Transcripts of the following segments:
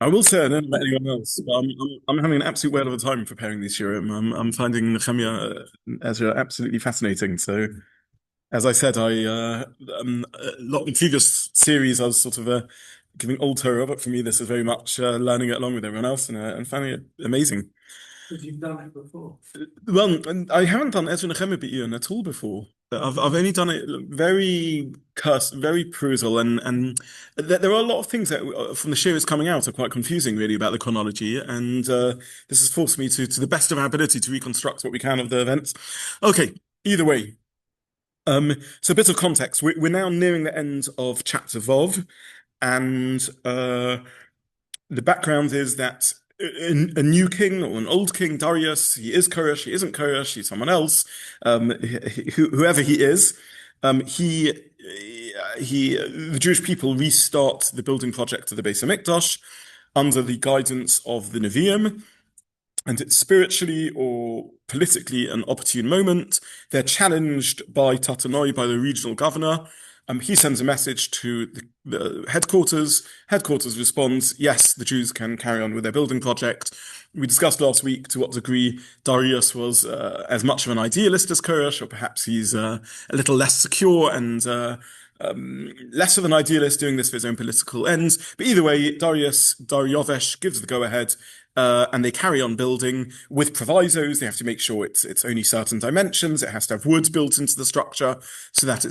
I will say I don't know about anyone else, but I'm having an absolute whale of a time preparing these shiurim. I'm finding Nechemia Ezra absolutely fascinating. So, as I said, a lot in previous series I was sort of giving old Torah, but for me this is very much learning it along with everyone else and finding it amazing. Because you've done it before. Well, and I haven't done Ezra Nechemia B'Iyon at all before. I've only done it very very perusal, and there are a lot of things that from the series coming out are quite confusing, really, about the chronology. And this has forced me to the best of our ability, to reconstruct what we can of the events. Okay, either way. So a bit of context. We're now nearing the end of chapter Vov, and the background is that a new king or an old king, Darius, he is Koresh, he isn't Koresh, he's someone else, whoever he is, um, he, the Jewish people restart the building project of the Beis Hamikdash under the guidance of the Nevi'im, and it's spiritually or politically an opportune moment. They're challenged by Tatanoi, by the regional governor. He sends a message to the headquarters. Headquarters responds, yes, the Jews can carry on with their building project. We discussed last week to what degree Darius was as much of an idealist as Koresh, or perhaps he's a little less secure and less of an idealist doing this for his own political ends. But either way, Dariovesh gives the go-ahead, and they carry on building with provisos. They have to make sure it's only certain dimensions. It has to have wood built into the structure so that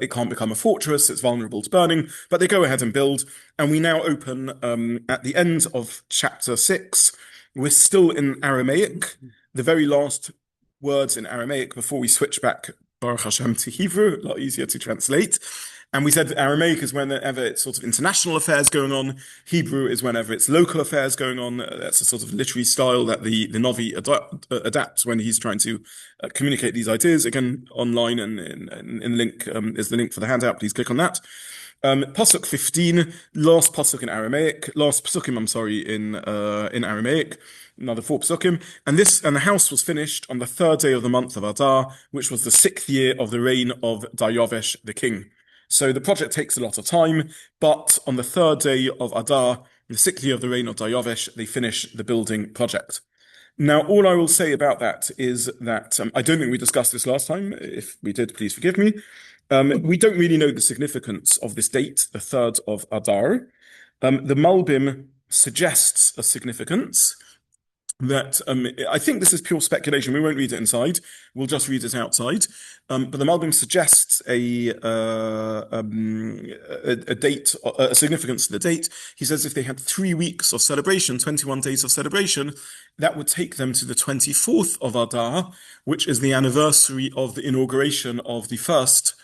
it can't become a fortress. It's vulnerable to burning. But they go ahead and build, and we now open at the end of chapter 6. We're still in Aramaic, the very last words in Aramaic before we switch back, Baruch Hashem, to Hebrew, a lot easier to translate. And we said that Aramaic is whenever it's sort of international affairs going on. Hebrew is whenever it's local affairs going on. That's a sort of literary style that the Novi adapts when he's trying to communicate these ideas. Again, online and in link is the link for the handout. Please click on that. Pasuk 15, last pasuk in Aramaic, last pasukim, I'm sorry, in Aramaic, another four pasukim, and the house was finished on the third day of the month of Adar, which was the 6th year of the reign of Daryovesh the king. So the project takes a lot of time, but on the third day of Adar, the 6th year of the reign of Daryovesh, they finish the building project. Now, all I will say about that is that I don't think we discussed this last time. If we did, please forgive me. We don't really know the significance of this date, the 3rd of Adar. The Malbim suggests a significance that I think this is pure speculation. We won't read it inside. We'll just read it outside. But the Malbim suggests a date, a significance to the date. He says if they had 3 weeks of celebration, 21 days of celebration, that would take them to the 24th of Adar, which is the anniversary of the inauguration of the first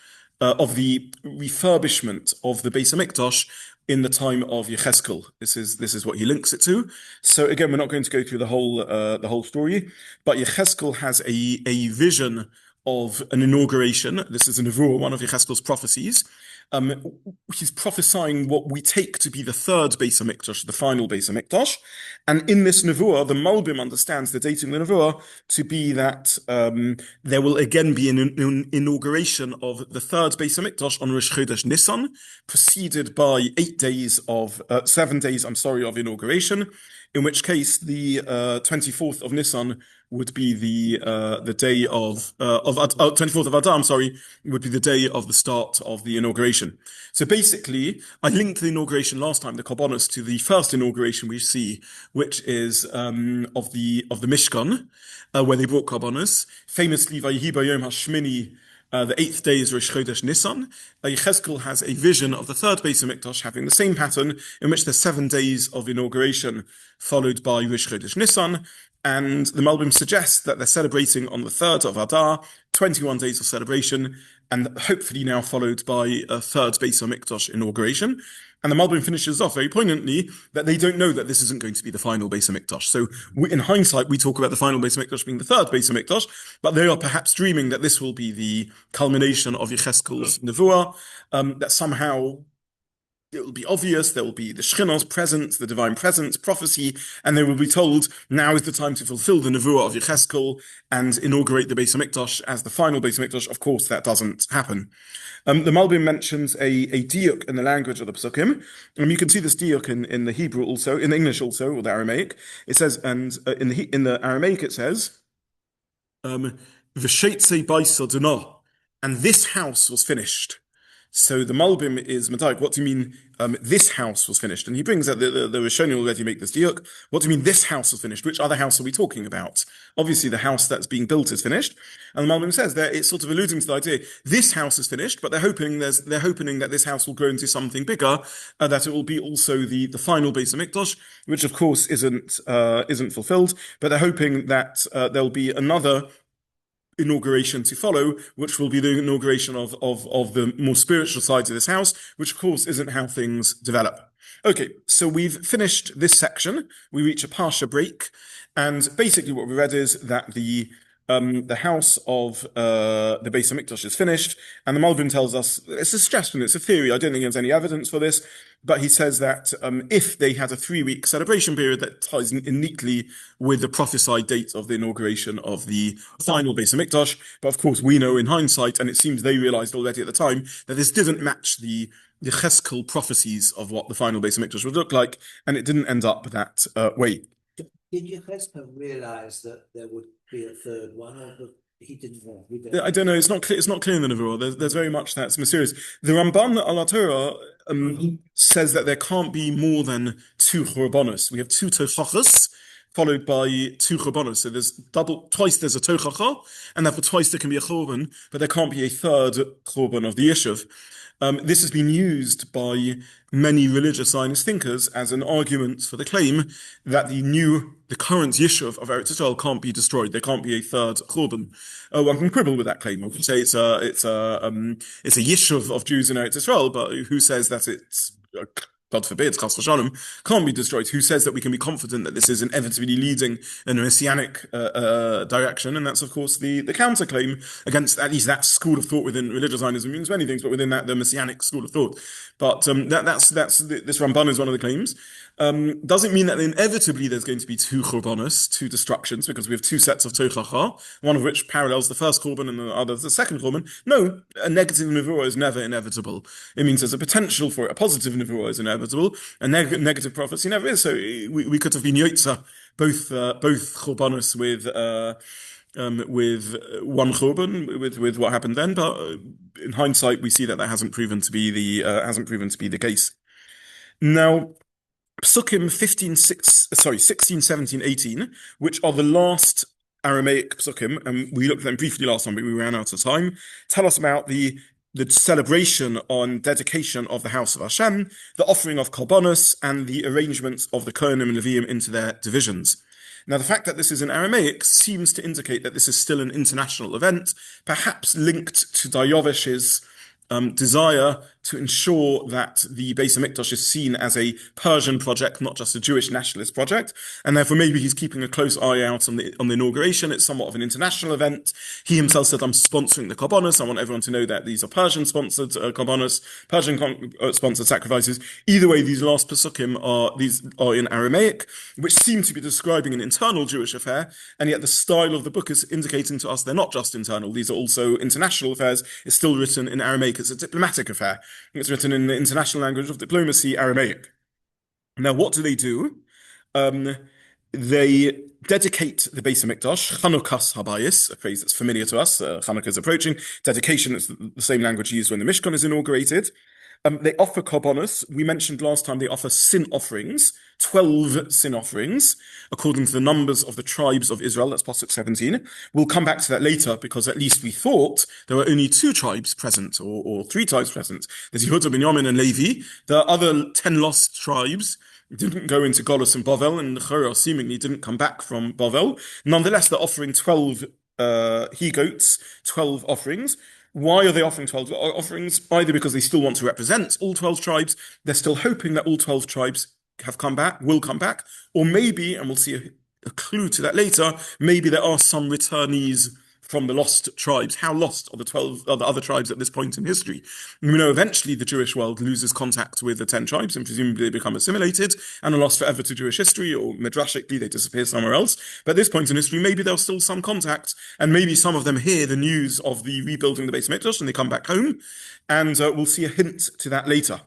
of the refurbishment of the Beis Hamikdash in the time of Yecheskel. This is what he links it to. So again, we're not going to go through the whole story, but Yecheskel has a vision of an inauguration. This is a nevuah, one of Yecheskel's prophecies. He's prophesying what we take to be the third Beis Hamikdash, the final Beis Hamikdash. And in this nevuah, the Malbim understands the dating of the nevuah to be that there will again be an inauguration of the third Beis Hamikdash on Rosh Chodesh Nisan, preceded by 7 days, I'm sorry, of inauguration. In which case, the 24th of Nisan would be the day of 24th of Adar, I'm sorry, would be the day of the start of the inauguration. So basically, I linked the inauguration last time, the Korbanos, to the first inauguration we see, which is of the Mishkan, where they brought Korbanos. Famously, Vayihi Bayom Hashmini. The 8th day is Rosh Chodesh Nisan. Yechezkel has a vision of the third Beis Hamikdash having the same pattern, in which there's 7 days of inauguration followed by Rosh Chodesh Nisan. And the Malbim suggests that they're celebrating on the 3rd of Adar, 21 days of celebration, and hopefully now followed by a third Beis Hamikdash inauguration. And the Malbim finishes off very poignantly that they don't know that this isn't going to be the final Beis Hamikdash. So in hindsight, we talk about the final Beis Hamikdash being the third Beis Hamikdash, but they are perhaps dreaming that this will be the culmination of Yecheskel's nevuah, that somehow it will be obvious, there will be the Shekhinah's presence, the divine presence, prophecy, and they will be told, now is the time to fulfill the Nevuah of Yecheskel and inaugurate the Beis HaMikdash as the final Beis HaMikdash. Of course, that doesn't happen. The Malbim mentions a diuk in the language of the Pesukim, and you can see this diuk in the Hebrew also, in the English also, or the Aramaic. It says, and in the Aramaic it says, V'sheitze baisa dana, and this house was finished. So the Malbim is Madaik. What do you mean this house was finished? And he brings out the Rishonim already make this diuk. What do you mean this house was finished? Which other house are we talking about? Obviously, the house that's being built is finished. And the Malbim says that it's sort of alluding to the idea this house is finished, but they're hoping that this house will grow into something bigger, that it will be also the final Beis HaMikdash, which of course isn't fulfilled. But they're hoping that there'll be another inauguration to follow, which will be the inauguration of the more spiritual sides of this house, which of course isn't how things develop. Okay, so we've finished this section. We reach a Parsha break, and basically what we read is that the house of the Beis Hamikdash is finished, and the Malbim tells us it's a suggestion, it's a theory. I don't think there's any evidence for this, but he says that if they had a 3-week celebration period that ties in neatly with the prophesied date of the inauguration of the final Beis Hamikdash, but of course we know in hindsight, and it seems they realized already at the time, that this didn't match the Cheskel prophecies of what the final Beis Hamikdash would look like, and it didn't end up that way. Did Yechezkel realize that there would be a third one, or he didn't know? I don't know. It's not clear. It's not clear in the Nevuah. There's very much that's mysterious. The Ramban al Torah says that there can't be more than 2 churbanos. We have 2 tochachas followed by 2 churbanos. So twice there's a tochacha, and therefore twice there can be a churban, but there can't be a third churban of the Yishuv. This has been used by many religious Zionist thinkers as an argument for the claim that the current Yishuv of Eretz Israel can't be destroyed. There can't be a third Churban. One can quibble with that claim. One can say it's a Yishuv of Jews in Eretz Israel, but who says that it's God forbid, Chas v'Shalom, can't be destroyed? Who says that we can be confident that this is inevitably leading in a messianic direction? And that's, of course, the counterclaim against at least that school of thought within religious Zionism. Means many things, but within that, the messianic school of thought. But this Ramban is one of the claims. Doesn't mean that inevitably there's going to be 2 churbanos, 2 destructions, because we have 2 sets of tochacha, one of which parallels the first churban and the other the second churban. No, a negative nevuah is never inevitable. It means there's a potential for it. A positive nevuah is inevitable. A negative prophecy never is. So we could have been yotza both churbanos with 1 churban with what happened then, but in hindsight we see that hasn't proven to be the case. Now, Psukim 16, 17, 18, which are the last Aramaic Psukim, and we looked at them briefly last time, but we ran out of time, tell us about the celebration on dedication of the house of Hashem, the offering of korbanos, and the arrangements of the Kohanim and Leviim into their divisions. Now, the fact that this is in Aramaic seems to indicate that this is still an international event, perhaps linked to Dariovesh's desire to ensure that the Beis Hamikdash is seen as a Persian project, not just a Jewish nationalist project, and therefore maybe he's keeping a close eye out on the inauguration. It's somewhat of an international event. He himself said, "I'm sponsoring the korbanos. I want everyone to know that these are Persian-sponsored korbanos, Persian-sponsored sacrifices." Either way, these last Pesukim are in Aramaic, which seem to be describing an internal Jewish affair, and yet the style of the book is indicating to us they're not just internal. These are also international affairs. It's still written in Aramaic. It's a diplomatic affair. It's written in the international language of diplomacy, Aramaic. Now, what do? They dedicate the Beis Hamikdash, Chanukas Habayis, a phrase that's familiar to us. Chanukah is approaching. Dedication is the same language used when the Mishkan is inaugurated. They offer korbanos. We mentioned last time they offer sin offerings, 12 sin offerings, according to the numbers of the tribes of Israel. That's Pasuk 17. We'll come back to that later, because at least we thought there were only 2 tribes present, or 3 tribes present. There's Yehuda, Binyamin, and Levi. The other 10 lost tribes didn't go into Golus and Bovel, and the Chorah seemingly didn't come back from Bovel. Nonetheless, they're offering 12 he-goats, 12 offerings. Why are they offering 12 offerings? Either because they still want to represent all 12 tribes, they're still hoping that all 12 tribes will come back, or maybe, and we'll see a clue to that later, maybe there are some returnees from the lost tribes. How lost are the 12 are the other tribes at this point in history? And we know eventually the Jewish world loses contact with the 10 tribes and presumably they become assimilated and are lost forever to Jewish history, or midrashically they disappear somewhere else. But at this point in history, maybe there's still some contact, and maybe some of them hear the news of the rebuilding the Beis Mikdash and they come back home, and we'll see a hint to that later.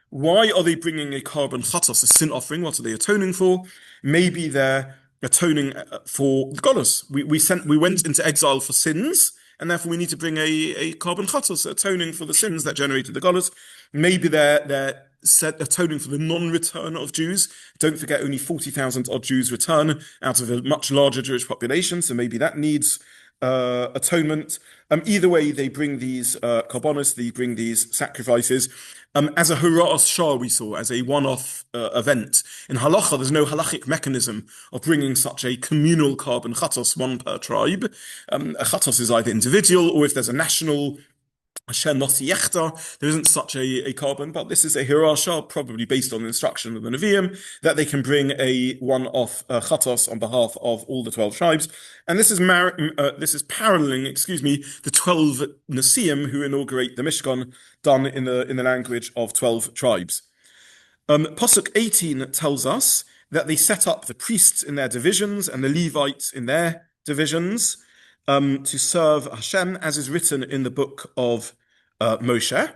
Why are they bringing a carbon chatos, a sin offering? What are they atoning for? Maybe they're atoning for the Golos. We went into exile for sins, and therefore we need to bring a carbon chatos, atoning for the sins that generated the Golos. Maybe they're atoning for the non-return of Jews. Don't forget, only 40,000 odd Jews return out of a much larger Jewish population, so maybe that needs atonement. Either way, they bring these karbonos, they bring these sacrifices as a hora'as shah, we saw, as a one-off event. In halacha, there's no halachic mechanism of bringing such a communal carbon chatos, one per tribe. A chatos is either individual, or if there's a national there isn't such a carbon, but this is a hirasha, probably based on the instruction of the Nevi'im, that they can bring a one-off chatos on behalf of all the 12 tribes. And this is paralleling, the 12 Nesiim who inaugurate the Mishkan, done in the language of 12 tribes. Pasuk 18 tells us that they set up the priests in their divisions and the Levites in their divisions, to serve Hashem, as is written in the book of Moshe.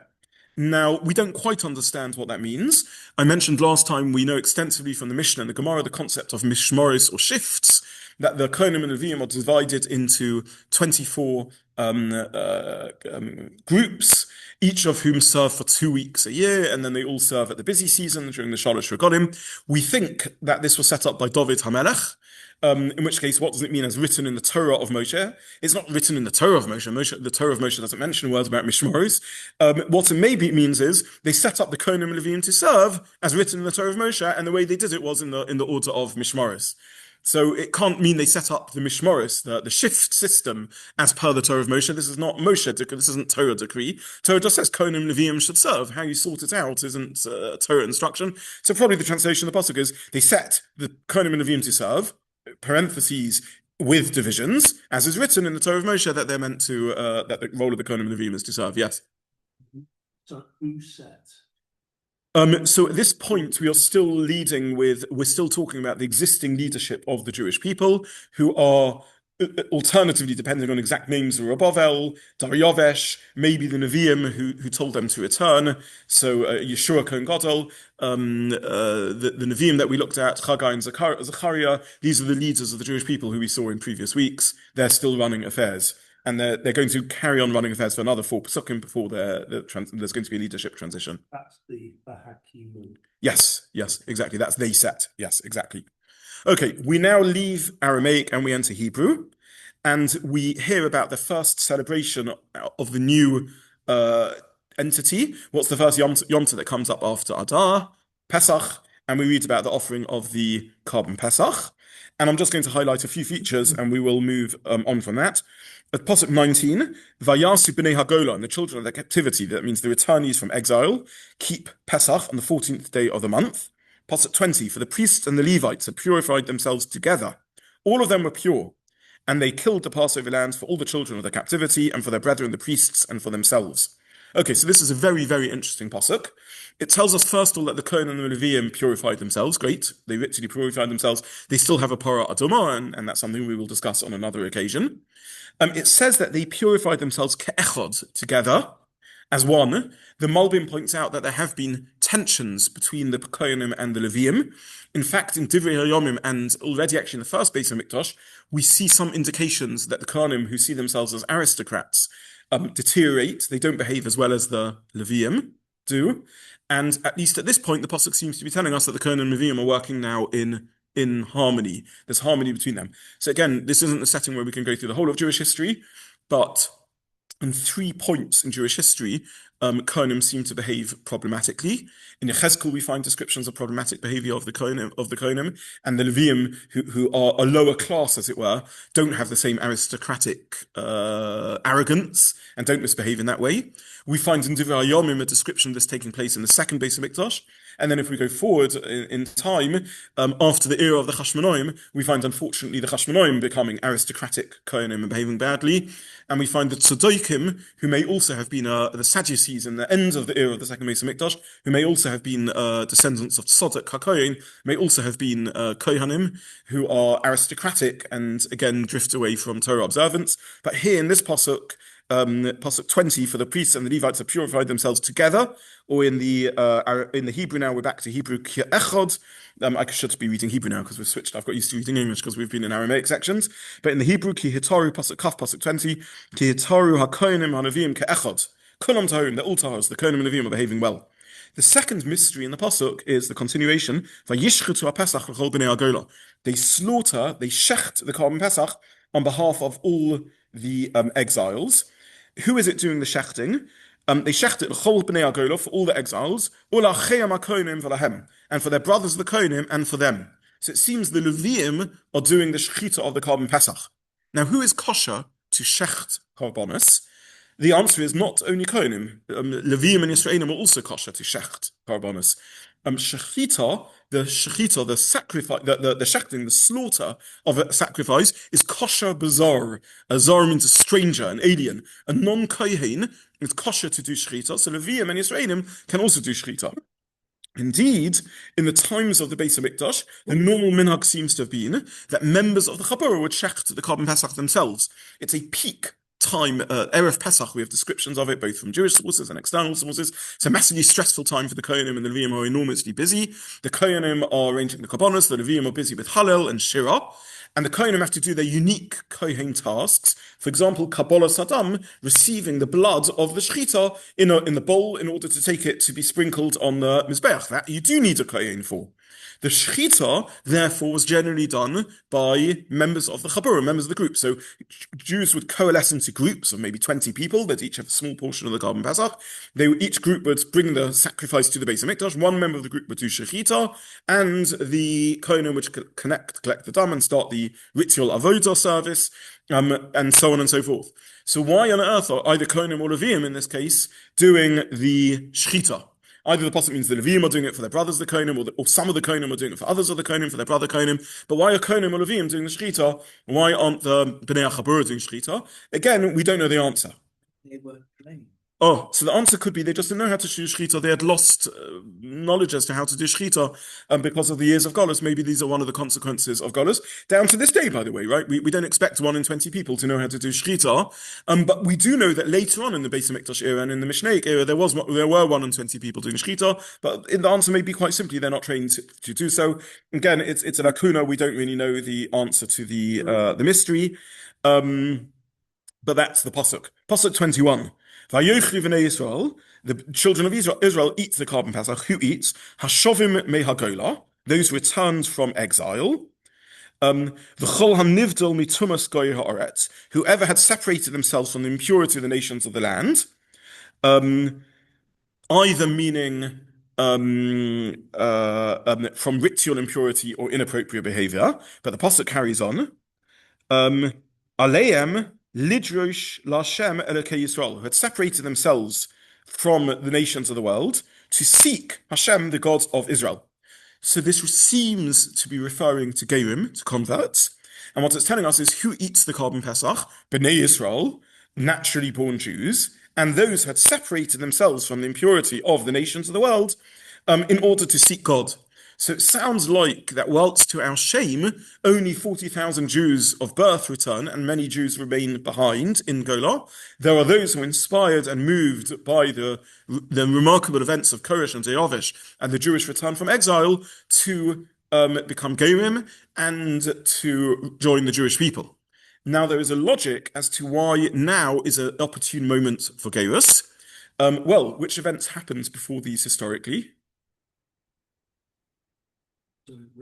Now, we don't quite understand what that means. I mentioned last time, we know extensively from the Mishnah and the Gemara the concept of mishmoris, or shifts, that the Kohanim and Levim are divided into 24 groups, each of whom serve for 2 weeks a year, and then they all serve at the busy season during the Shalosh Regalim. We think that this was set up by David HaMelech, in which case, what does it mean as written in the Torah of Moshe? It's not written in the Torah of Moshe. The Torah of Moshe doesn't mention words about mishmoros. What it maybe means is they set up the Kohanim and Levim to serve as written in the Torah of Moshe, and the way they did it was in the order of mishmoros. So it can't mean they set up the mishmoros, the shift system, as per the Torah of Moshe. This is not Moshe decree. This isn't Torah decree. Torah just says Kohanim and Levim should serve. How you sort it out isn't Torah instruction. So probably the translation of the pasuk is they set the Kohanim and Levim to serve, parentheses, with divisions, as is written in the Torah of Moshe, that they're meant to, that the role of the Kohanim and Levim is to serve. Yes. So who set? So at this point, we're still talking about the existing leadership of the Jewish people, who are alternatively, depending on exact names, Rabovel, Daryavesh, maybe the Nevi'im who told them to return. So Yeshua Kohen Gadol, the Nevi'im that we looked at, Chagai and Zechariah, these are the leaders of the Jewish people who we saw in previous weeks. They're still running affairs. And they're going to carry on running affairs for another 4 Pesukim before there's going to be a leadership transition. That's the Hakimu. Yes, exactly. That's they set. Yes, exactly. Okay, we now leave Aramaic and we enter Hebrew, and we hear about the first celebration of the new entity. What's the first Yom Tov that comes up after Adar? Pesach, and we read about the offering of the carbon Pesach. And I'm just going to highlight a few features, and we will move on from that. At Pasuk 19, Vayasu b'nei Hagola, and the children of their captivity, that means the returnees from exile, keep Pesach on the 14th day of the month. Pasuk 20, for the priests and the Levites had purified themselves together. All of them were pure, and they killed the Passover lambs for all the children of their captivity, and for their brethren, the priests, and for themselves. Okay, so this is a very, very interesting pasuk. It tells us, first of all, that the Kohen and the Leviim purified themselves. Great. They literally purified themselves. They still have a para adoma, and that's something we will discuss on another occasion. It says that they purified themselves ke'echad, together, as one. The Malbim points out that there have been tensions between the Kohanim and the Leviim. In fact, in Divrei HaYomim, and already actually in the first Beis HaMikdash, we see some indications that the Kohanim, who see themselves as aristocrats, deteriorate. They don't behave as well as the Leviim do. And at least at this point, the pasuk seems to be telling us that the Kohen and Leviim are working now in harmony. There's harmony between them. So again, this isn't a setting where we can go through the whole of Jewish history, but in 3 points in Jewish history, Kohanim seem to behave problematically. In Yechezkel, we find descriptions of problematic behavior of the Kohanim, and the Leviim, who are a lower class, as it were, don't have the same aristocratic arrogance and don't misbehave in that way. We find in Divrei HaYomim a description of this taking place in the second Beis HaMikdash, And then if we go forward in time, after the era of the Chashmonaim, we find unfortunately the Chashmonaim becoming aristocratic Kohanim and behaving badly. And we find the Tzaddikim, who may also have been the Sadducees in the end of the era of the second Beis Hamikdash, who may also have been descendants of Tzaddik HaKohen, may also have been Kohanim, who are aristocratic and again drift away from Torah observance. But here in this pasuk, pasuk 20, for the priests and the Levites have purified themselves together, or in the Hebrew now, we're back to Hebrew Echad. I should be reading Hebrew now because we've switched. I've got used to reading English because we've been in Aramaic sections. But in the Hebrew, Ki Hitaru pasuk Kaf pasuk 20, Ki Hitaru HaKohanim HaNeviim Ke'echad. Kulam Tahorim, they're all tahors. The Kohanim and Neviim are behaving well. The second mystery in the pasuk is the continuation. Vayishchetu HaPesach l'chol b'nei HaGola. They slaughter, they shecht the Korban Pesach on behalf of all the exiles. Who is it doing the shechting? They shecht it l'chol b'nei HaGola for all the exiles, u'la'cheim HaKohanim v'lahem, and for their brothers the Kohanim and for them. So it seems the Leviim are doing the shechita of the Korban Pesach. Now, who is kosher to shecht Korbanos? The answer is not only Kohanim. Leviim and Yisraelim are also kosher to shecht Korbanos. Shechita, the sacrifice, the shechting, the slaughter of a sacrifice is kosher bazar. A zar means a stranger, an alien. A non-kohen is kosher to do shechita, so Leviim and Yisraelim can also do shechita. Indeed, in the times of the Beis Hamikdash, the normal minhag seems to have been that members of the Chabura would shecht the Korban Pesach themselves. It's a peak time, Erev Pesach, we have descriptions of it, both from Jewish sources and external sources. It's a massively stressful time for the Kohanim, and the Leviim are enormously busy. The Kohanim are arranging the Korbanos, the Leviim are busy with Hallel and Shira, and the Kohanim have to do their unique Kohen tasks. For example, Kabbalah Saddam, receiving the blood of the Shechita in the bowl in order to take it to be sprinkled on the Mizbeach. That you do need a Kohen for. The Shechita, therefore, was generally done by members of the Chabura, members of the group. So Jews would coalesce into groups of maybe 20 people that each have a small portion of the Korban Pesach. Each group would bring the sacrifice to the Beis Hamikdash. One member of the group would do Shechita, and the Kohanim would collect the dam and start the ritual avodah service, and so on and so forth. So why on earth are either Kohanim or Leviim, in this case, doing the Shechita? Either the pasuk means the Leviim are doing it for their brothers, the Kohanim, or some of the Kohanim are doing it for others of the Kohanim, for their brother Kohanim. But why are Kohanim or Leviim doing the Shechita? Why aren't the Bnei HaChabura doing Shechita? Again, we don't know the answer. They were playing. Oh, so the answer could be they just didn't know how to do Shechita. They had lost knowledge as to how to do Shechita because of the years of Golus. Maybe these are one of the consequences of Golus. Down to this day, by the way, right? We don't expect 1 in 20 people to know how to do Shechita. But we do know that later on in the Beis Hamikdash era and in the Mishnaic era, there were 1 in 20 people doing Shechita. But the answer may be quite simply they're not trained to do so. Again, it's a lacuna. We don't really know the answer to the mystery. But that's the pasuk. Pasuk 21. Vayochri v'nei Yisrael, the children of Israel eat the Korban Pesach. Who eats? Hashovim me hagola, those returned from exile. V'chol hanivdel mitumas goy haaretz, whoever had separated themselves from the impurity of the nations of the land. Either meaning from ritual impurity or inappropriate behavior. But the pasuk carries on. Aleim Lidrosh Lashem Elokei Yisrael, who had separated themselves from the nations of the world to seek Hashem, the God of Israel. So this seems to be referring to Gerim, to converts. And what it's telling us is who eats the Korban Pesach? Bnei Yisrael, naturally born Jews, and those who had separated themselves from the impurity of the nations of the world in order to seek God. So it sounds like that whilst to our shame, only 40,000 Jews of birth return and many Jews remain behind in Gola, there are those who are inspired and moved by the remarkable events of Koresh and Zeyavish and the Jewish return from exile to become Gerim and to join the Jewish people. Now there is a logic as to why now is an opportune moment for Gerus. Which events happened before these historically?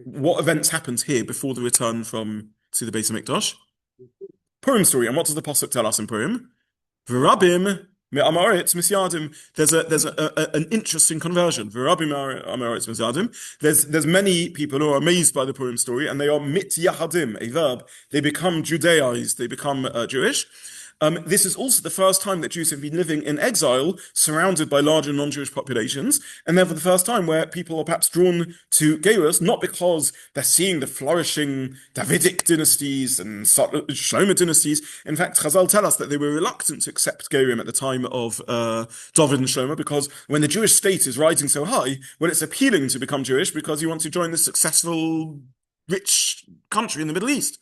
What events happened here before the return to the Beis Hamikdash? Purim story. And what does the pasuk tell us in Purim? V'rabim me'amaretz misyadim. There's an interesting conversion. V'rabim me'amaretz misyadim. There's many people who are amazed by the Purim story, and they are mit yahadim, a verb. They become Judaized. They become Jewish. This is also the first time that Jews have been living in exile, surrounded by larger non-Jewish populations, and therefore the first time where people are perhaps drawn to Gerus, not because they're seeing the flourishing Davidic dynasties and Shlomo dynasties. In fact, Chazal tell us that they were reluctant to accept Gerim at the time of David and Shlomo, because when the Jewish state is rising so high, well, it's appealing to become Jewish because you want to join the successful, rich country in the Middle East.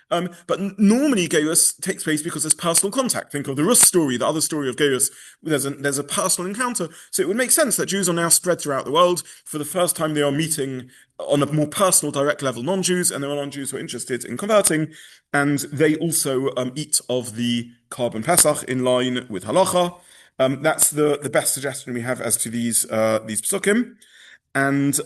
But normally Geirus takes place because there's personal contact. Think of the Rus story, the other story of Geirus. There's a personal encounter. So it would make sense that Jews are now spread throughout the world. For the first time, they are meeting on a more personal, direct level non-Jews, and there are non-Jews who are interested in converting. And they also eat of the Carbon Pesach in line with Halacha. That's the best suggestion we have as to these psukim. And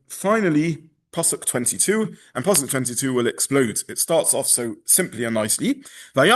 finally, Pasuk 22, and Pasuk 22 will explode. It starts off so simply and nicely. They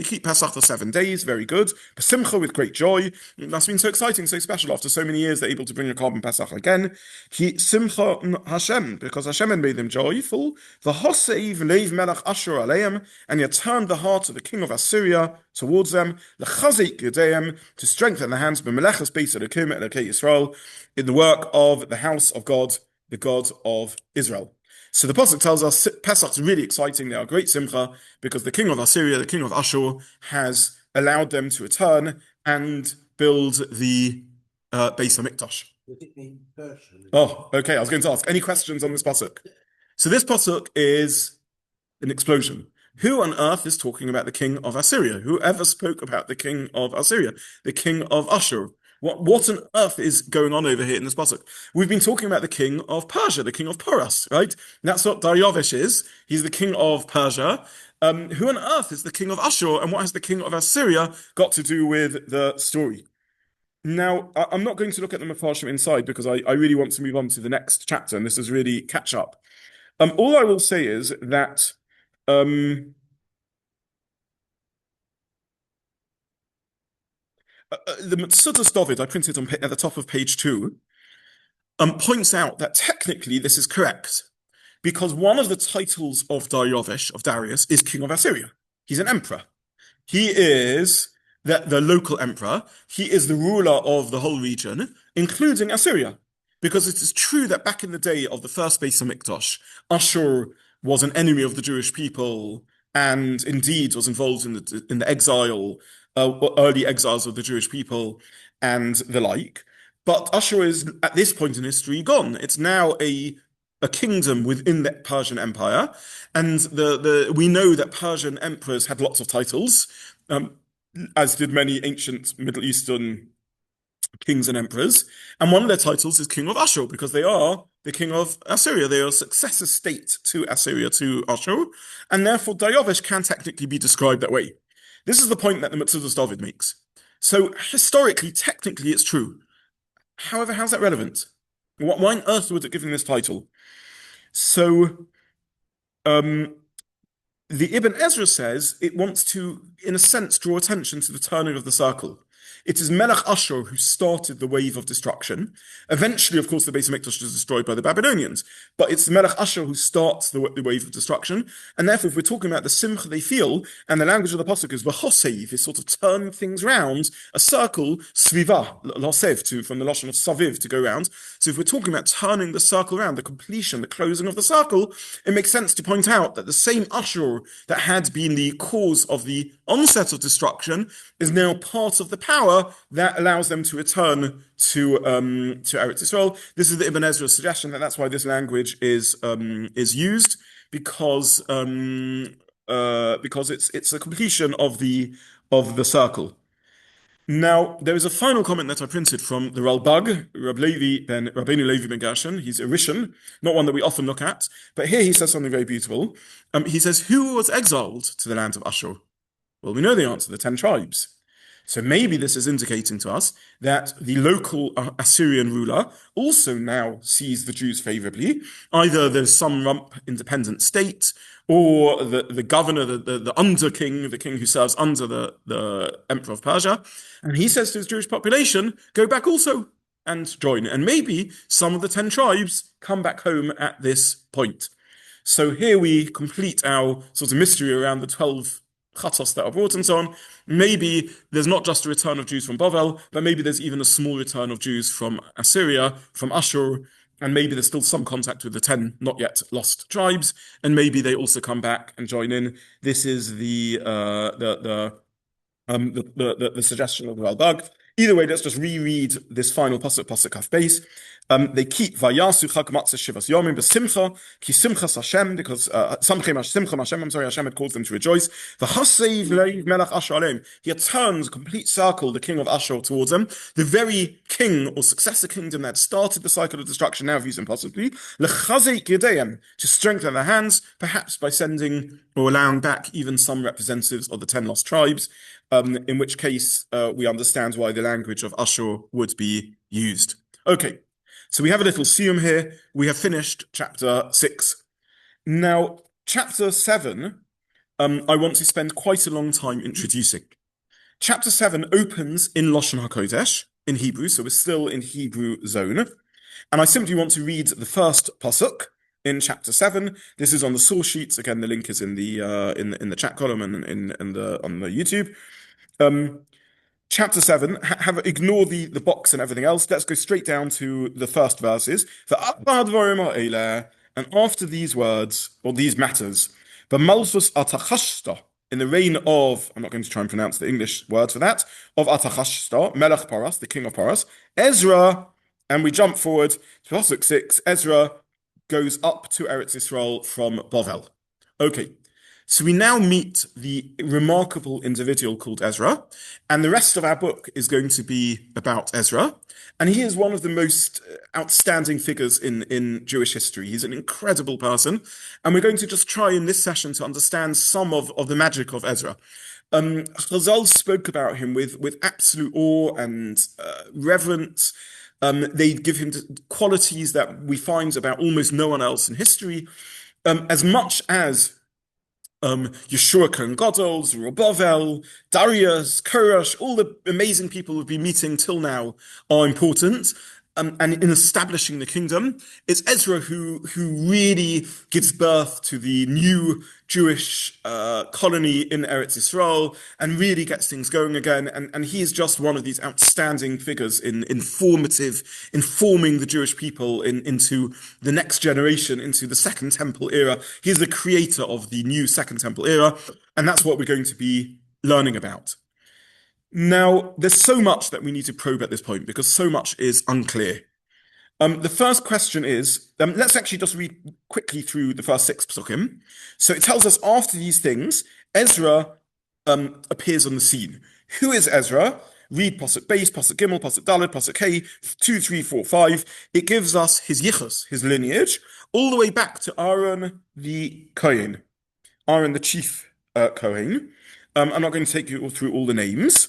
keep Pesach for 7 days, very good. B'simcha, with great joy. That's been so exciting, so special. After so many years, they're able to bring a carbon Pesach again. Ki simcha Hashem, because Hashem had made them joyful. V'hoseiv leiv melech Ashur aleim, and he turned the heart of the king of Assyria towards them. L'chazik yadeim, to strengthen the hands. B'melechas beis Elokim Elokei Yisrael, in the work of the house of God, the God of Israel. So the Pasuk tells us Pesach's really exciting. They are great simcha because the king of Assyria, the king of Ashur, has allowed them to return and build the Beis HaMikdash. Does it mean Persian? Oh, okay. I was going to ask any questions on this Pasuk. So this Pasuk is an explosion. Who on earth is talking about the king of Assyria? Whoever spoke about the king of Assyria, the king of Ashur? What on earth is going on over here in this pasuk? We've been talking about the king of Persia, the king of Porus, right? That's what Daryavish is. He's the king of Persia. Who on earth is the king of Ashur, and what has the king of Assyria got to do with the story? Now, I'm not going to look at the Mefarshim inside because I really want to move on to the next chapter, and this is really catch up. All I will say is that the Metzudas David, I printed at the top of page 2, points out that technically this is correct because one of the titles of Darius, is king of Assyria. He's an emperor. He is the local emperor. He is the ruler of the whole region, including Assyria. Because it is true that back in the day of the first Beis HaMikdash, Ashur was an enemy of the Jewish people and indeed was involved in the exile, early exiles of the Jewish people and the like. But Ashur is, at this point in history, gone. It's now a kingdom within the Persian Empire. And we know that Persian emperors had lots of titles, as did many ancient Middle Eastern kings and emperors. And one of their titles is King of Ashur, because they are the king of Assyria. They are a successor state to Assyria, to Ashur. And therefore, Daryavish can technically be described that way. This is the point that the Metzudas David makes. So historically, technically, it's true. However, how's that relevant? Why on earth would it give him this title? So, the Ibn Ezra says it wants to, in a sense, draw attention to the turning of the circle. It is Melech Ashur who started the wave of destruction. Eventually, of course, the Beis HaMikdash is destroyed by the Babylonians, but it's Melech Ashur who starts the wave of destruction. And therefore, if we're talking about the simcha they feel, and the language of the pasuk is v'hosev, is sort of turning things round, a circle, sviva, losev, from the lashon of saviv, to go round. So if we're talking about turning the circle round, the completion, the closing of the circle, it makes sense to point out that the same Ashur that had been the cause of the onset of destruction is now part of the power that allows them to return to Eretz Yisrael. This is the Ibn Ezra's suggestion that that's why this language is used, because it's a completion of the circle. Now, there is a final comment that I printed from the Ralbag, Rabbeinu Levi ben Gershon. He's a Rishon, not one that we often look at, but here he says something very beautiful. He says, who was exiled to the land of Ashur? Well, we know the answer, the 10 tribes. So maybe this is indicating to us that the local Assyrian ruler also now sees the Jews favorably. Either there's some rump independent state, or the governor, the under king, the king who serves under the emperor of Persia. And he says to his Jewish population, go back also and join. And maybe some of the 10 tribes come back home at this point. So here we complete our sort of mystery around the 12 chatos that are brought and so on. Maybe there's not just a return of Jews from Bavel, but maybe there's even a small return of Jews from Assyria, from Ashur, and maybe there's still some contact with the 10 not yet lost tribes, and maybe they also come back and join in. This is the suggestion of the Ralbag. Either way, let's just reread this final pasuk, pasuk kaf beis. They keep vayasu chag matzah shivas yomim b'simcha ki simchas Hashem, because samchem simcha Hashem. I'm sorry, Hashem had caused them to rejoice. V'hasev leiv melech Ashur aleim. He turns a complete circle, the king of Ashur, towards them. The very king or successor kingdom that started the cycle of destruction now views him possibly lechazek yedayim, to strengthen their hands, perhaps by sending or allowing back even some representatives of the 10 lost tribes. In which case we understand why the language of Ashur would be used. Okay, so we have a little siyum here. We have finished chapter 6. Now, chapter 7, I want to spend quite a long time introducing. Chapter 7 opens in Lashon HaKodesh, in Hebrew, so we're still in Hebrew zone. And I simply want to read the first pasuk in chapter 7. This is on the source sheets. Again, the link is in the chat column and on the YouTube. Chapter 7, ignore the box and everything else. Let's go straight down to the first verses. And after these words, or these matters, the Malchus Artachshasta, in the reign of, I'm not going to try and pronounce the English word for that, of Artachshasta, Melech Paras, the king of Paras, Ezra, and we jump forward to Pasuk 6, Ezra goes up to Eretz Yisrael from Bavel. Okay. So we now meet the remarkable individual called Ezra, and the rest of our book is going to be about Ezra. And he is one of the most outstanding figures in Jewish history. He's an incredible person, and we're going to just try in this session to understand some of the magic of Ezra. Chazal spoke about him with absolute awe and reverence. They give him qualities that we find about almost no one else in history, as much as Yeshua Kohen Gadol, Zerubbabel, Darius, Koresh, all the amazing people we've been meeting till now are important. And in establishing the kingdom, it's Ezra who really gives birth to the new Jewish colony in Eretz Yisrael and really gets things going again. And he is just one of these outstanding figures in informing the Jewish people into the next generation, into the Second Temple era. He's the creator of the new Second Temple era, and that's what we're going to be learning about. Now, there's so much that we need to probe at this point because so much is unclear. The first question is, let's actually just read quickly through the first 6 psukim. So it tells us after these things, Ezra appears on the scene. Who is Ezra? Read Pasuk Beis, Pasuk Gimel, Pasuk Dalet, Pasuk Hey, 2, 3, 4, 5. It gives us his yichus, his lineage, all the way back to Aaron the Kohen, Aaron the chief Kohen. I'm not going to take you through all the names.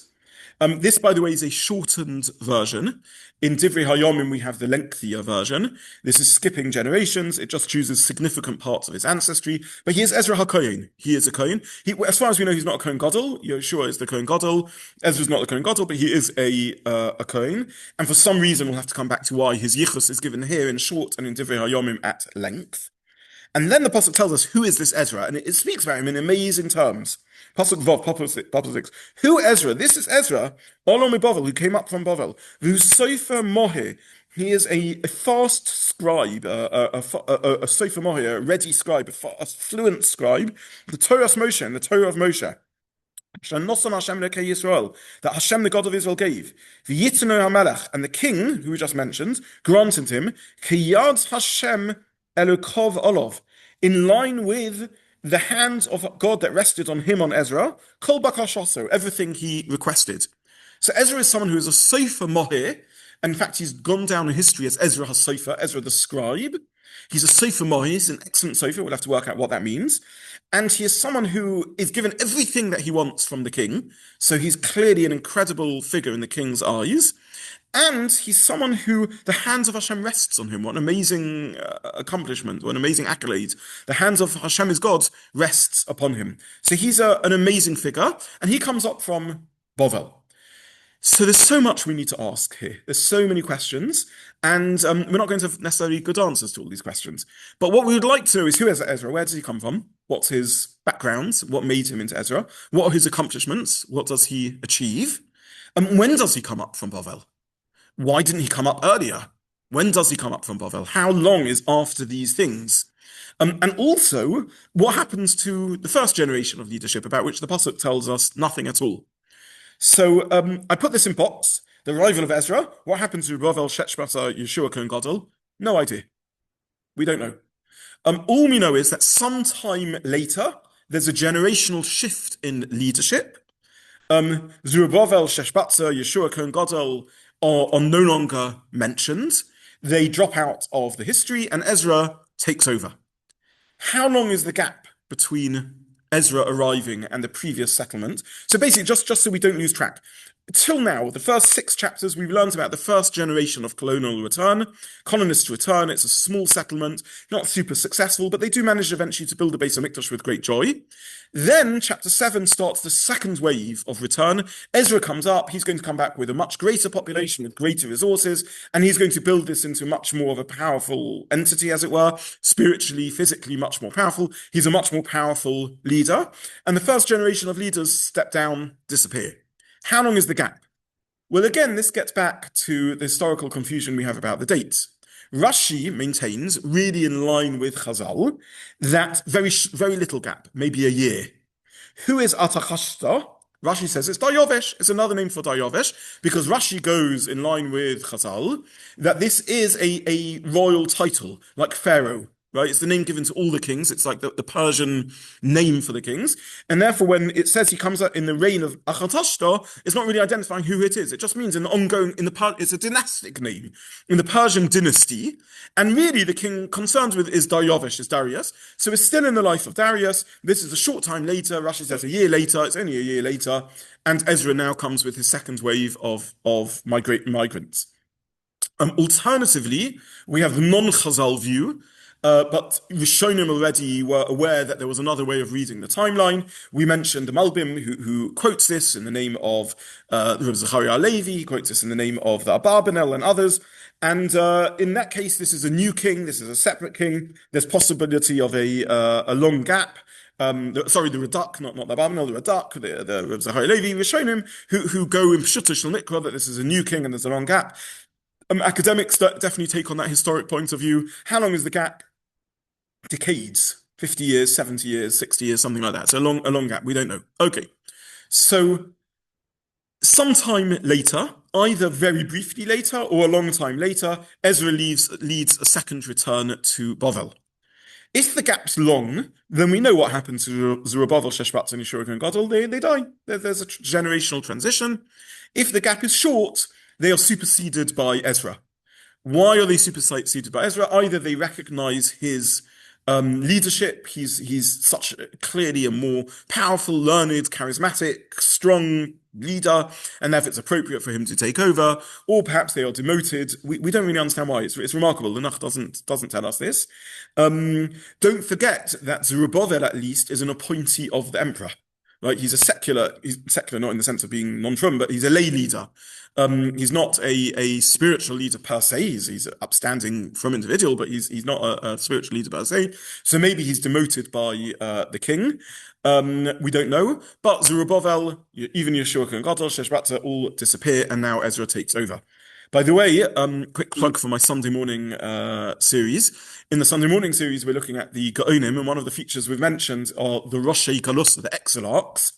This, by the way, is a shortened version. In Divrei Hayomim, we have the lengthier version. This is skipping generations. It just chooses significant parts of his ancestry. But he is Ezra HaKohen. He is a Kohen. As far as we know, he's not a Kohen Gadol. Yeshua is the Kohen Gadol. Ezra's not the Kohen Gadol, but he is a Kohen. And for some reason, we'll have to come back to why his yichus is given here in short and in Divrei Hayomim at length. And then the pasuk tells us who is this Ezra, and it speaks about him in amazing terms. Pasuk Vav, pasuk 6. Who Ezra? This is Ezra, Olom Bavel, who came up from Bavel. Who's Sofer Mohe. He is a fast scribe, a Sofer Mohe, a ready scribe, a fluent scribe. The Torah of Moshe and the Torah of Moshe. That Hashem, the God of Israel, gave. And the king, who we just mentioned, granted him, Kiyad Hashem Elokov Olov, in line with the hands of God that rested on him, on Ezra, Kol Bakashaso, everything he requested. So Ezra is someone who is a Sofer Mohir, and in fact he's gone down in history as Ezra HaSofer, Ezra the scribe. He's a Sofer Mohir, he's an excellent Sofer, we'll have to work out what that means. And he is someone who is given everything that he wants from the king, so he's clearly an incredible figure in the king's eyes. And he's someone who the hands of Hashem rests on him. What an amazing accomplishment, what an amazing accolade. The hands of Hashem, his God, rests upon him. So he's an amazing figure, and he comes up from Bavel. So there's so much we need to ask here. There's so many questions, and we're not going to have necessarily good answers to all these questions. But what we would like to know is who is Ezra? Where does he come from? What's his background? What made him into Ezra? What are his accomplishments? What does he achieve? And when does he come up from Bavel? Why didn't he come up earlier? When does he come up from Bavel? How long is after these things? And also, what happens to the first generation of leadership about which the Pasuk tells us nothing at all? So I put this in box. The arrival of Ezra. What happened to Bavel, Shechbata, Yeshua, Kohen Gadol? No idea. We don't know. All we know is that sometime later, there's a generational shift in leadership. Zerubbabel, Sheshbatzer, Yeshua, Kohen Gadol are no longer mentioned. They drop out of the history, and Ezra takes over. How long is the gap between Ezra arriving and the previous settlement? So basically, just so we don't lose track, till now, the first 6 chapters, we've learned about the first generation of colonists return. It's a small settlement, not super successful, but they do manage eventually to build a Beis HaMikdash with great joy. Then chapter 7 starts the second wave of return. Ezra comes up. He's going to come back with a much greater population, with greater resources, and he's going to build this into much more of a powerful entity, as it were, spiritually, physically, much more powerful. He's a much more powerful leader. And the first generation of leaders step down, disappear. How long is the gap? Well, again, this gets back to the historical confusion we have about the dates. Rashi maintains, really in line with Chazal, that very little gap, maybe a year. Who is Artachshasta? Rashi says it's Dayovesh. It's another name for Dayovesh because Rashi goes in line with Chazal that this is a royal title, like Pharaoh. Right? It's the name given to all the kings. It's like the Persian name for the kings. And therefore, when it says he comes out in the reign of Akhatashta, it's not really identifying who it is. It just means it's a dynastic name in the Persian dynasty. And really, the king concerned with is Daryavish, is Darius. So it's still in the life of Darius. This is a short time later. Rashi says a year later. It's only a year later. And Ezra now comes with his second wave of migrants. Alternatively, we have the non-Chazal view, but Rishonim already were aware that there was another way of reading the timeline. We mentioned the Malbim, who quotes this in the name of Rabbi Zechariah Levi, he quotes this in the name of the Abarbanel and others. And in that case, this is a new king, this is a separate king. There's possibility of a long gap. The Radak, not the Abarbanel, the Radak, the Rabbi Zechariah Levi, Rishonim, who go in Pshuta Shel Mikra, that this is a new king and there's a long gap. Academics definitely take on that historic point of view. How long is the gap? Decades, 50 years, 70 years, 60 years, something like that. So a long gap. We don't know. Okay. So sometime later, either very briefly later or a long time later, Ezra leads a second return to Bavel. If the gap's long, then we know what happened to Zerubbabel, Sheshbaz, and Yeshua and Gadol. They die. There's a generational transition. If the gap is short, they are superseded by Ezra. Why are they superseded by Ezra? Either they recognize his leadership, he's such clearly a more powerful, learned, charismatic, strong leader, and therefore it's appropriate for him to take over, or perhaps they are demoted. We don't really understand why. It's remarkable. The Nach doesn't tell us this. Don't forget that Zerubbabel, at least, is an appointee of the emperor. Right? He's secular not in the sense of being non-from, but he's a lay leader. He's not a spiritual leader per se. He's an upstanding from individual, but he's not a spiritual leader per se. So maybe he's demoted by the king. We don't know. But Zerubbabel, even Yeshua and Gadol, Sheshbaz all disappear, and now Ezra takes over. By the way, quick plug for my Sunday morning series. In the Sunday morning series, we're looking at the Gaonim, and one of the features we've mentioned are the Roshei Kalusa, the exilarchs.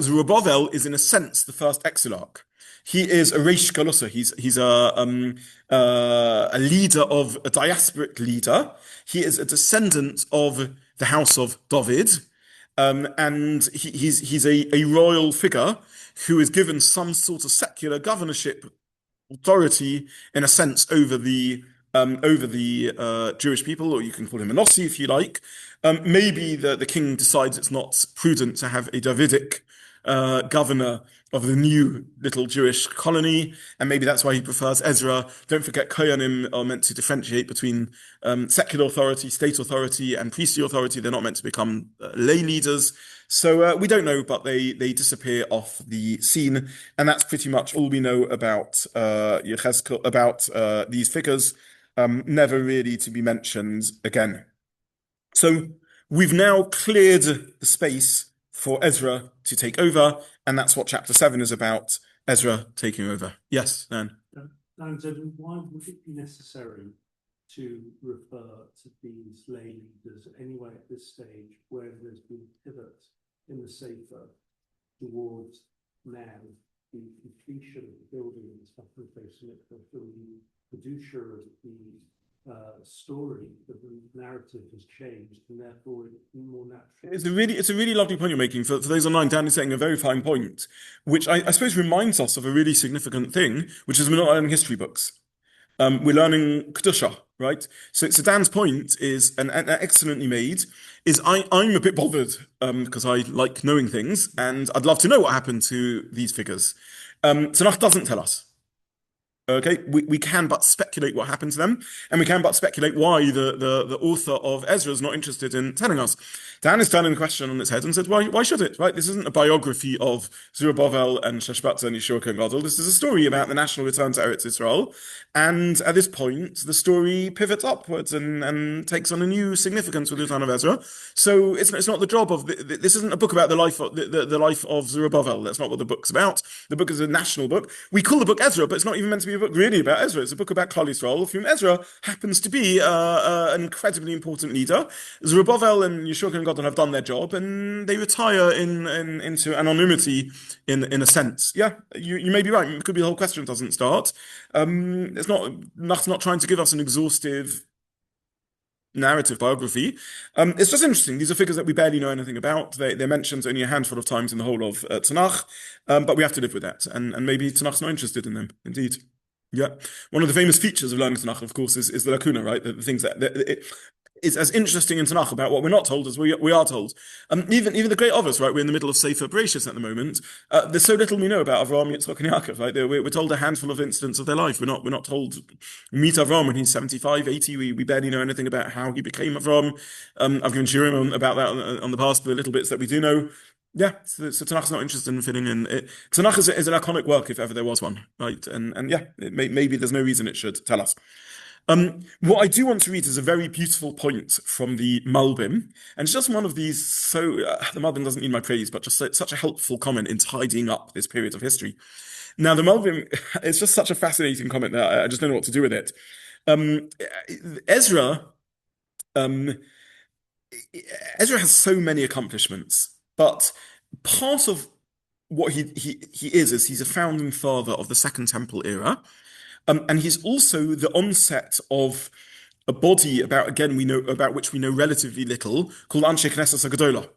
Zerubbabel is, in a sense, the first exilarch. He is a Reish Kalusa. He's a leader of a diasporic leader. He is a descendant of the house of David, and he's a royal figure who is given some sort of secular governorship authority, in a sense, over the Jewish people, or you can call him a Nossi if you like. Maybe the king decides it's not prudent to have a Davidic governor of the new little Jewish colony, and maybe that's why he prefers Ezra. Don't forget, Kohanim are meant to differentiate between secular authority, state authority, and priestly authority. They're not meant to become lay leaders. So we don't know, but they disappear off the scene, and that's pretty much all we know about Yechezkel, about these figures. Never really to be mentioned again. So we've now cleared the space for Ezra to take over, and that's what chapter 7 is about, Ezra taking over. Yes, Dan. Dayan Zobin, why would it be necessary to refer to these lay leaders anyway at this stage, where there's been pivot in the Sefer towards now the completion of the building and stuff facing it, for the producer of the story, the narrative has changed, and therefore it's more natural. It's a really lovely point you're making. For those online, Dan is saying a very fine point, which I suppose reminds us of a really significant thing, which is we're not learning history books. We're learning Kedusha, right? So Dan's point is, and excellently made, is I'm a bit bothered because I like knowing things, and I'd love to know what happened to these figures. Tanakh doesn't tell us. Okay, we can but speculate what happened to them, and we can but speculate why the author of Ezra is not interested in telling us. Dan is turning the question on its head and said, why should it? Right? This isn't a biography of Zerubbabel and Sheshbatzar and Yeshua Kohen Gadol. This is a story about the national return to Eretz Israel, and at this point, the story pivots upwards and takes on a new significance with the return of Ezra. So it's not the job of this isn't a book about the life of the life of Zerubbabel. That's not what the book's about. The book is a national book. We call the book Ezra, but it's not even meant to be a book really about Ezra. It's a book about Klal Yisrael, of whom Ezra happens to be an incredibly important leader. Zerubbabel and Yeshua Kohen Gadol have done their job, and they retire into anonymity in a sense. Yeah, you may be right. It could be the whole question doesn't start. It's not trying to give us an exhaustive narrative biography. It's just interesting. These are figures that we barely know anything about. They're mentioned only a handful of times in the whole of Tanakh, but we have to live with that. And maybe Tanakh's not interested in them. Indeed. Yeah. One of the famous features of learning Tanakh, of course, is the lacuna, right? The things that it's as interesting in Tanakh about what we're not told as we are told. Even the great of us, right? We're in the middle of Sefer Bereshis at the moment. There's so little we know about Avraham, Yitzchak, and Yaakov, right? We're told a handful of incidents of their life. We're not told. We meet Avraham when he's 75, 80. We barely know anything about how he became Avraham. I've given shiurim about that on the past, the little bits that we do know. Yeah, so Tanakh's not interested in fitting in. Tanakh is an iconic work, if ever there was one, right? And yeah, maybe there's no reason it should tell us. What I do want to read is a very beautiful point from the Malbim, and it's just one of these. So the Malbim doesn't need my praise, but just such a helpful comment in tidying up this period of history. Now, the Malbim, it's just such a fascinating comment that I just don't know what to do with it. Ezra has so many accomplishments. But part of what he is he's a founding father of the Second Temple era, and he's also the onset of a body about which we know relatively little, called Anshe Knesset HaGedolah.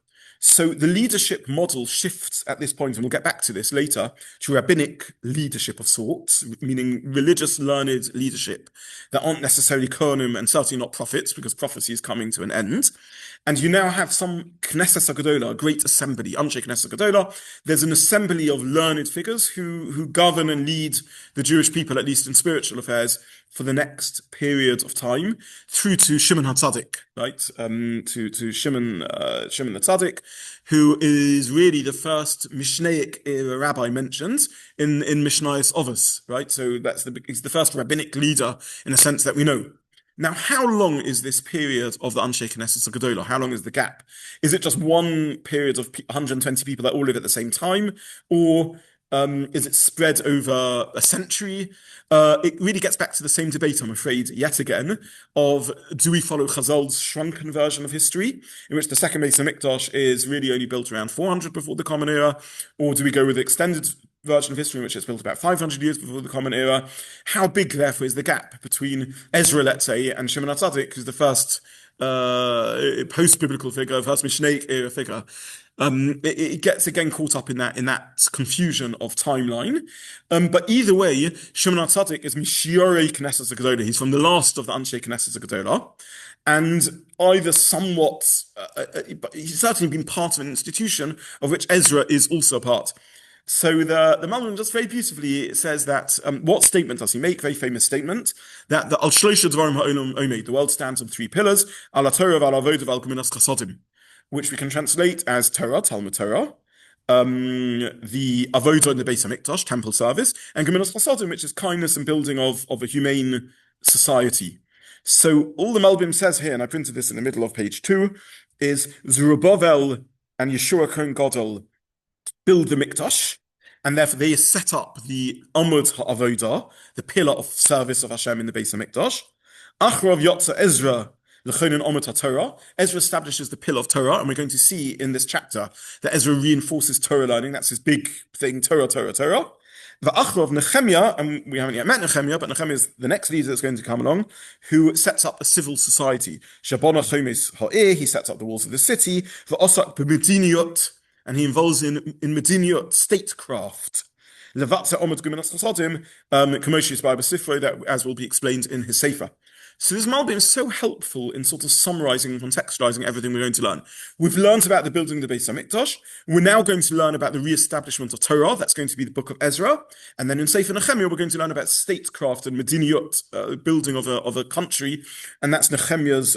So the leadership model shifts at this point, and we'll get back to this later, to rabbinic leadership of sorts, meaning religious, learned leadership that aren't necessarily Kohanim and certainly not prophets, because prophecy is coming to an end. And you now have some Knesset HaGedolah, a great assembly, Anshe Knesset HaGedolah. There's an assembly of learned figures who govern and lead the Jewish people, at least in spiritual affairs, for the next period of time, through to Shimon HaTzadik, right? To Shimon the Tzaddik, who is really the first Mishnaic era rabbi mentioned in Mishnayos Ovos, right? So he's the first rabbinic leader in a sense that we know. Now, how long is this period of the Anshe Knesset HaGedolah? How long is the gap? Is it just one period of 120 people that all live at the same time? Or is it spread over a century? It really gets back to the same debate, I'm afraid, yet again, of do we follow Chazal's shrunken version of history, in which the second Beis HaMikdash is really only built around 400 before the Common Era, or do we go with the extended version of history in which it's built about 500 years before the Common Era. How big, therefore, is the gap between Ezra, let's say, and Shimon HaTzadik, who's the first post-biblical figure, first Mishnaic era figure? It gets again caught up in that confusion of timeline. But either way, Shimon HaTzadik is Mishiorei Knesset HaGedolah. He's from the last of the Anshe Knesset HaGedolah. And either somewhat, but he's certainly been part of an institution of which Ezra is also a part. So the Malbim just very beautifully says that, what statement does he make? Very famous statement, that the Al Shloisha Dvarim Ha'olam Omed, the world stands on three pillars, Al Torah, Al Avodah, Al Gemilas Chasodim, which we can translate as Torah, Talmud Torah, the Avodah in the Beis HaMikdash, temple service, and Gemilas Chasodim, which is kindness and building of a humane society. So all the Malbim says here, and I printed this in the middle of page 2, is Zerubbabel and Yeshua Kohen Gadol build the Mikdash, and therefore they set up the Amud HaAvodah, the pillar of service of Hashem in the Beis HaMikdash. Achrav Yotza Ezra L'chonin Amud HaTorah. Ezra establishes the pillar of Torah, and we're going to see in this chapter that Ezra reinforces Torah learning. That's his big thing, Torah, Torah, Torah. The Achrav Nechemia, and we haven't yet met Nechemia, but Nechemia is the next leader that's going to come along, who sets up a civil society. Shabona Chomes Ha'ir, he sets up the walls of the city. The Osak B'Mediniot, and he involves in Mediniot, statecraft. Levatze Omid Gemilas Chasodim, Kamoshi's Bible Sifro, that as will be explained in his Sefer. So this Malbim is so helpful in sort of summarizing and contextualizing everything we're going to learn. We've learned about the building of the Beis HaMikdash. We're now going to learn about the re-establishment of Torah. That's going to be the book of Ezra. And then in Sefer Nechemia, we're going to learn about statecraft and Mediniot, building of a country. And that's Nechemia's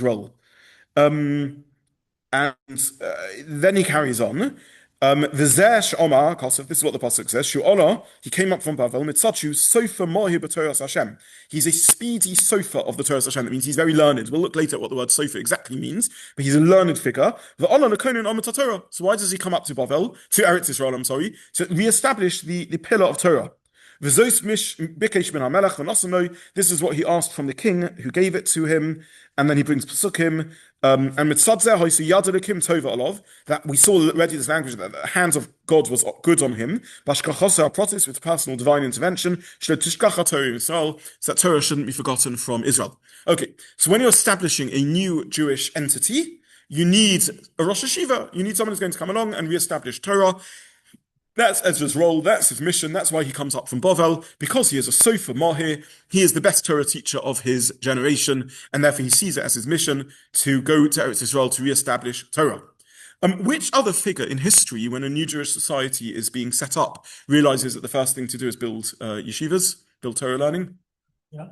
role. And then he carries on. V'zeh Omar Kosov, this is what the pasuk says. Shu'olah, he came up from Bavel. Mitzachu sofer mohi b'Torah Hashem. He's a speedy sofer of the Torah Hashem. That means he's very learned. We'll look later at what the word sofer exactly means, but he's a learned figure. V'olah lekonin omet Torah. So why does he come up to Bavel, to Eretz Yisrael? I'm sorry, to reestablish the pillar of Torah. This is what he asked from the king who gave it to him, and then he brings Pesukim, and that we saw already this language that the hands of God was good on him, with personal divine intervention, so that Torah shouldn't be forgotten from Israel. Okay, so when you're establishing a new Jewish entity, you need a Rosh Hashiva, you need someone who's going to come along and re-establish Torah. That's Ezra's role, that's his mission, that's why he comes up from Bovel, because he is a Sofer Mahir, he is the best Torah teacher of his generation, and therefore he sees it as his mission to go to Eretz Yisrael to re-establish Torah. Which other figure in history, when a new Jewish society is being set up, realizes that the first thing to do is build yeshivas, build Torah learning? Yeah.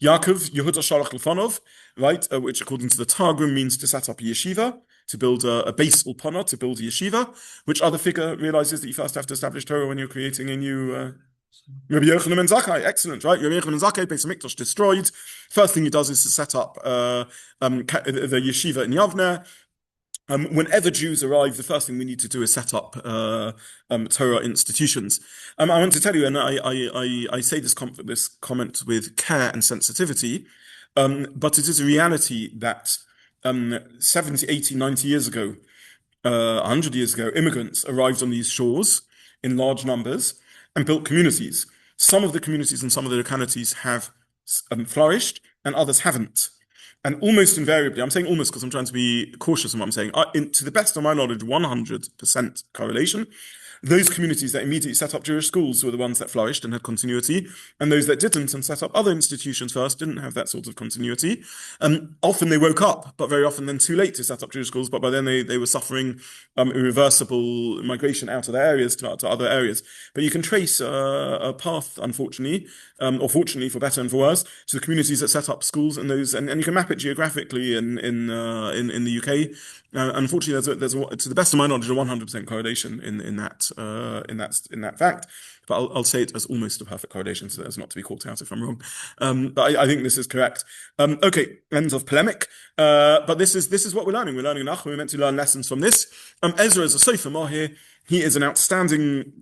Yaakov, Yehuda Shalach Lefanov, right, which according to the Targum means to set up a yeshiva, to build a base ulpana, to build a yeshiva. Which other figure realizes that you first have to establish Torah when you're creating a new... Rabbi Yochanan ben Zakkai, excellent, right? Rabbi Yochanan ben Zakkai, Beis HaMikdash destroyed. First thing he does is to set up the yeshiva in Yavneh. Whenever Jews arrive, the first thing we need to do is set up Torah institutions. I want to tell you, and I say this comment with care and sensitivity, but it is a reality that 70, 80, 90 years ago, 100 years ago, immigrants arrived on these shores in large numbers and built communities. Some of the communities and some of the localities have flourished and others haven't. And almost invariably, I'm saying almost because I'm trying to be cautious in what I'm saying, to the best of my knowledge, 100% correlation. Those communities that immediately set up Jewish schools were the ones that flourished and had continuity, and those that didn't and set up other institutions first didn't have that sort of continuity. Often they woke up, but very often then too late to set up Jewish schools, but by then they were suffering irreversible migration out of their areas to other areas. But you can trace a path, unfortunately, or fortunately for better and for worse, to the communities that set up schools and those, and you can map it geographically in the UK. Unfortunately, there's to the best of my knowledge, a 100% correlation in that fact. But I'll say it as almost a perfect correlation, so as not to be caught out if I'm wrong. But I think this is correct. Okay, end of polemic. But this is what we're learning. We're learning Nach. We're meant to learn lessons from this. Ezra is a Sofer Mahir. He is an outstanding.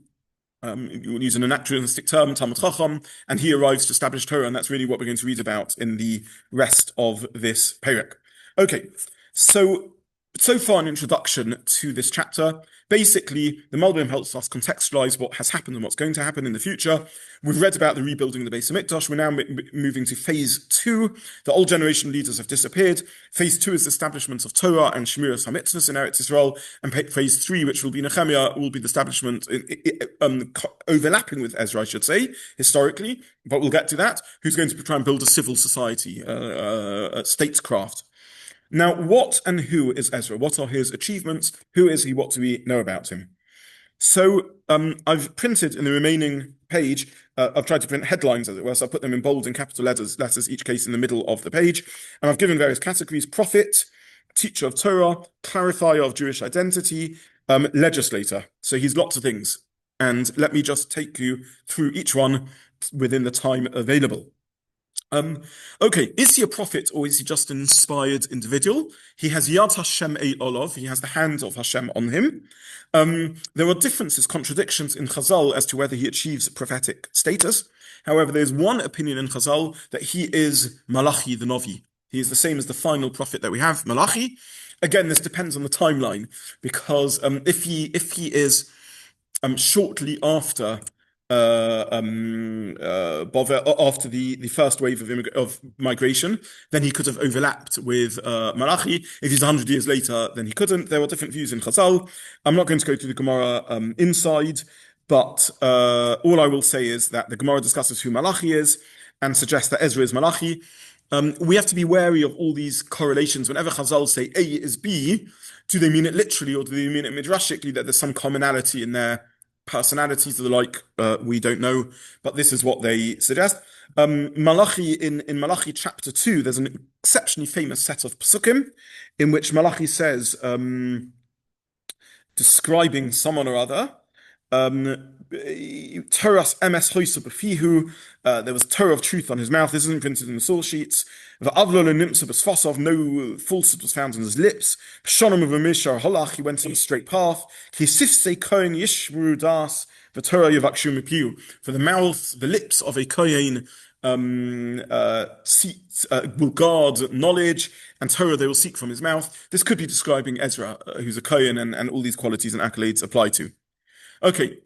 We'll use an anachronistic term, Talmud Chacham, and he arrives to establish Torah, and that's really what we're going to read about in the rest of this Perek. Okay, so so far an introduction to this chapter. Basically, the Malbim helps us contextualize what has happened and what's going to happen in the future. We've read about the rebuilding of the Beis Hamikdash. We're now moving to phase 2. The old generation leaders have disappeared. Phase 2 is the establishment of Torah and Shemiras HaMitzvos in Eretz Yisrael. And phase 3, which will be Nechemia, will be the establishment overlapping with Ezra, I should say, historically. But we'll get to that. Who's going to try and build a civil society, statescraft. Now, what and who is Ezra? What are his achievements? Who is he? What do we know about him? So I've printed in the remaining page, I've tried to print headlines, as it were, so I've put them in bold and capital letters, each case in the middle of the page. And I've given various categories: prophet, teacher of Torah, clarifier of Jewish identity, legislator. So he's lots of things. And let me just take you through each one within the time available. Okay, is he a prophet or is he just an inspired individual? He has Yad Hashem Olov, he has the hand of Hashem on him. There are differences, contradictions in Chazal as to whether he achieves prophetic status. However, there's one opinion in Chazal that he is Malachi the Novi. He is the same as the final prophet that we have, Malachi. Again, this depends on the timeline, because if he is shortly after after the first wave of migration, then he could have overlapped with Malachi. If he's 100 years later, then he couldn't. There are different views in Chazal. I'm not going to go through the Gemara inside, but all I will say is that the Gemara discusses who Malachi is and suggests that Ezra is Malachi. We have to be wary of all these correlations. Whenever Chazal say A is B, do they mean it literally or do they mean it midrashically, that there's some commonality in their personalities or the like? We don't know, but this is what they suggest. Malachi, in Malachi chapter 2, there's an exceptionally famous set of psukim in which Malachi says, describing someone or other, Torah's emes hoisa b'fihu, there was Torah of truth on his mouth. This isn't printed in the source sheets. V'avlo nimsa b'sfosov, no falsehood was found on his lips. Shonom v'mishar halach, he went on a straight path. Kisifse kohen yishmru das, v'Torah yavakshu mipiu. For the mouth, the lips of a kohen will guard knowledge, and Torah they will seek from his mouth. This could be describing Ezra, who's a kohen, and all these qualities and accolades apply to. Okay.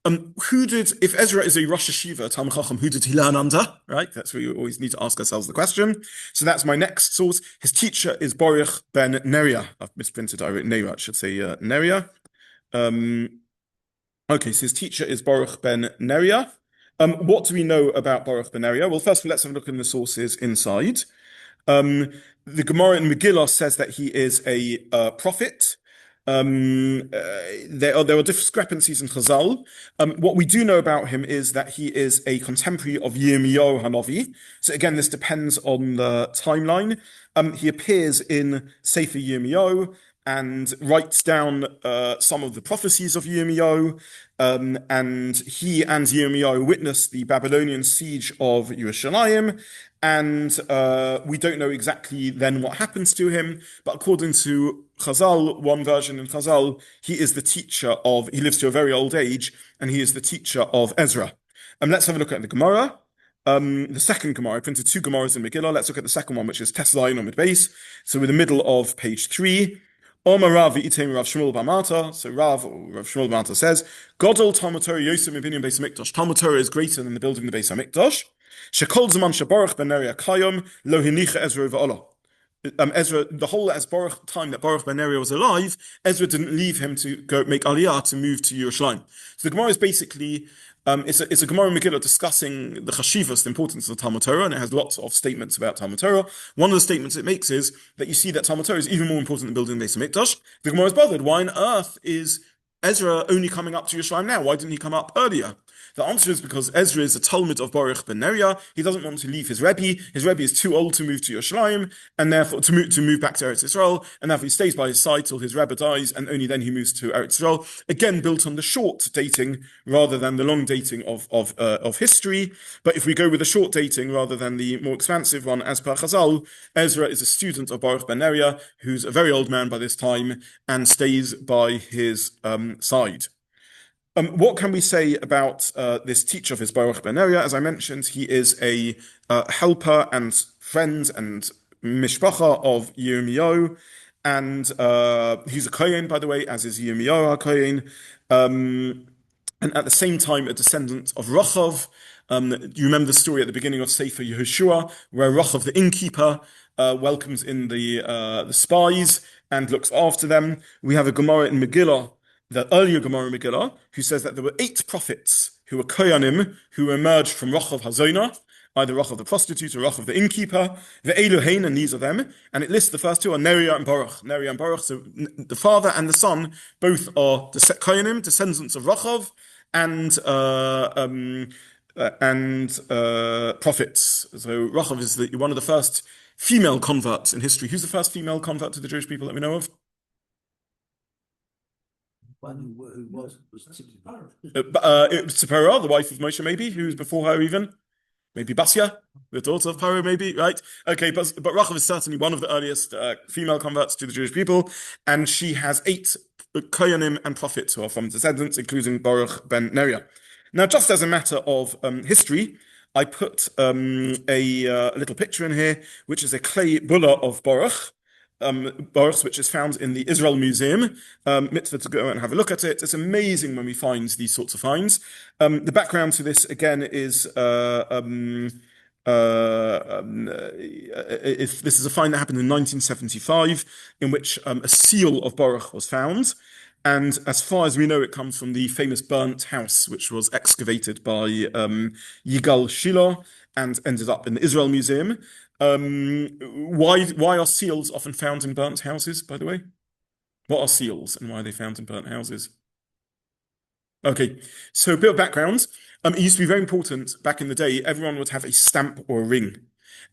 If Ezra is a Rosh Hashiva, Talmid Chacham, who did he learn under? Right? That's where we always need to ask ourselves the question. So that's my next source. His teacher is Baruch ben Neriah. I've misprinted. I wrote Neriah. I should say Neriah. Okay, so his teacher is Baruch ben Neriah. What do we know about Baruch ben Neriah? Well, first of all, let's have a look in the sources inside. The Gemara in Megillah says that he is a prophet. There are discrepancies in Chazal. What we do know about him is that he is a contemporary of Yirmiyahu Hanavi. So again, this depends on the timeline. He appears in Sefer Yirmiyahu and writes down some of the prophecies of Yirmiyahu. And he and Yirmiyahu witnessed the Babylonian siege of Yerushalayim. And we don't know exactly then what happens to him, but according to Chazal, one version in Chazal, he lives to a very old age, and he is the teacher of Ezra. Let's have a look at the Gemara. The second Gemara, I printed 2 Gemaras in Megillah. Let's look at the second one, which is Tes Zayin Amud Beis. So we're in the middle of page 3. Omar Rav v'item Rav Shmuel bar Marta. So Rav Shmuel bar Marta says, Godol Talmud Torah Yosef Mibinyan Beis Hamikdash. Talmud Torah is greater than the building of the Beis Hamikdash. Shekol Zaman Shabaruch ben Neriah Kayom Lo Hinicha Ezra v'Olah. Ezra, the whole time that Baruch ben Neriah was alive, Ezra didn't leave him to go make Aliyah to move to Yerushalayim. So the Gemara is basically it's a Gemara Megillah discussing the chashivas, the importance of the Talmud Torah, and it has lots of statements about Talmud Torah. One of the statements it makes is that you see that Talmud Torah is even more important than building the Beis Hamikdash. The Gemara is bothered. Why on earth is Ezra only coming up to Yerushalayim now? Why didn't he come up earlier? The answer is because Ezra is a Talmud of Baruch ben Neriah. He doesn't want to leave his Rebbe. His Rebbe is too old to move to Yerushalayim, and therefore to move back to Eretz Yisrael, and therefore he stays by his side till his Rebbe dies, and only then he moves to Eretz Yisrael. Again, built on the short dating rather than the long dating of history. But if we go with the short dating rather than the more expansive one, as per Chazal, Ezra is a student of Baruch ben Neriah, who's a very old man by this time, and stays by his side. What can we say about this teacher of his, Baruch ben Neriah? As I mentioned, he is a helper and friend and mishpacha of Yirmiyahu, and he's a Kohen, by the way, as is Yirmiyahu Kohen. And at the same time, a descendant of Rochov. You remember the story at the beginning of Sefer Yehoshua, where Rochov, the innkeeper, welcomes in the spies and looks after them. We have a Gemara in Megillah, the earlier Gemara in Megillah, who says that there were 8 prophets who were Koyanim, who emerged from Rochov Hazonah, either Rochov the prostitute or Rochov the innkeeper, the Elohein, and these are them. And it lists the first 2 are Neria and Baruch. Neria and Baruch, so the father and the son both are Koyanim, descendants of Rochov, and prophets. So Rochov is one of the first female converts in history. Who's the first female convert to the Jewish people that we know of? One who was Tzipora. It was Tzipora, the wife of Moshe, maybe, who was before her even. Maybe Basia, the daughter of Paro, maybe, right? Okay, but Rachel is certainly one of the earliest female converts to the Jewish people, and she has 8 Kohanim and prophets who are from descendants, including Baruch ben Neria. Now, just as a matter of history, I put a little picture in here, which is a clay bulla of Baruch, which is found in the Israel Museum. Mitzvah to go and have a look at it. It's amazing when we find these sorts of finds. The background to this, again, is this is a find that happened in 1975, in which a seal of Baruch was found. And as far as we know, it comes from the famous burnt house, which was excavated by Yigal Shiloh and ended up in the Israel Museum. Why are seals often found in burnt houses, by the way? What are seals and why are they found in burnt houses? Okay, so a bit of background. It used to be very important back in the day, everyone would have a stamp or a ring.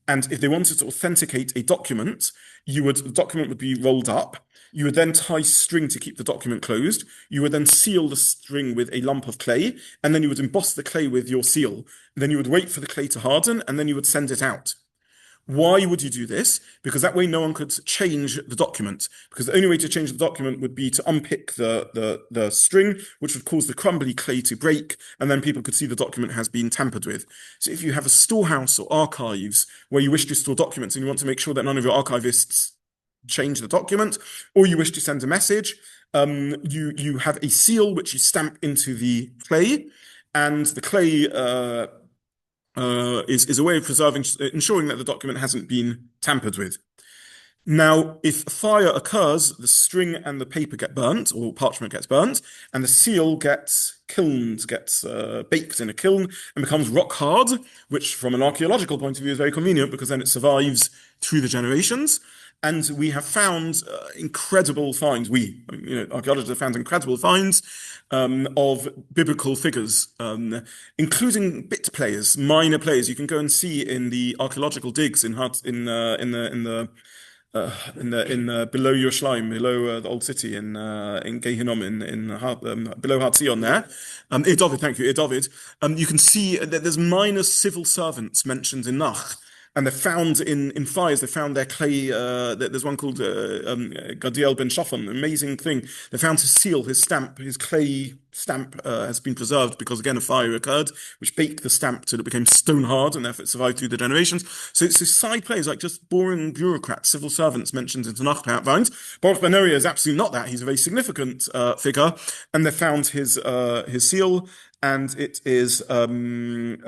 And if they wanted to authenticate a document, the document would be rolled up. You would then tie string to keep the document closed. You would then seal the string with a lump of clay, and then you would emboss the clay with your seal. Then you would wait for the clay to harden, and then you would send it out. Why would you do this? Because that way no one could change the document. Because the only way to change the document would be to unpick the string, which would cause the crumbly clay to break, and then people could see the document has been tampered with. So if you have a storehouse or archives where you wish to store documents and you want to make sure that none of your archivists change the document, or you wish to send a message, you have a seal which you stamp into the clay, and the clay is a way of ensuring that the document hasn't been tampered with. Now, if a fire occurs, the string and the paper get burnt, or parchment gets burnt, and the seal gets kilned, gets baked in a kiln, and becomes rock hard, which from an archaeological point of view is very convenient because then it survives through the generations. And we have found incredible finds. Archaeologists have found incredible finds of biblical figures, including bit players, minor players. You can go and see in the archaeological digs in below Yerushalayim, below the old city in Gehinom, below Har Zion there. David, thank you, David. You can see that there's minor civil servants mentioned in Nach. And they're found in fires. They found their clay. There's one called Gadiel ben Shafan, amazing thing. They found his seal, his stamp, his clay stamp has been preserved because, again, a fire occurred, which baked the stamp till it became stone hard, and therefore it survived through the generations. So it's side players, like just boring bureaucrats, civil servants mentioned in Tanakh finds. Baruch ben Neria is absolutely not that. He's a very significant figure, and they found his seal. And it is it's in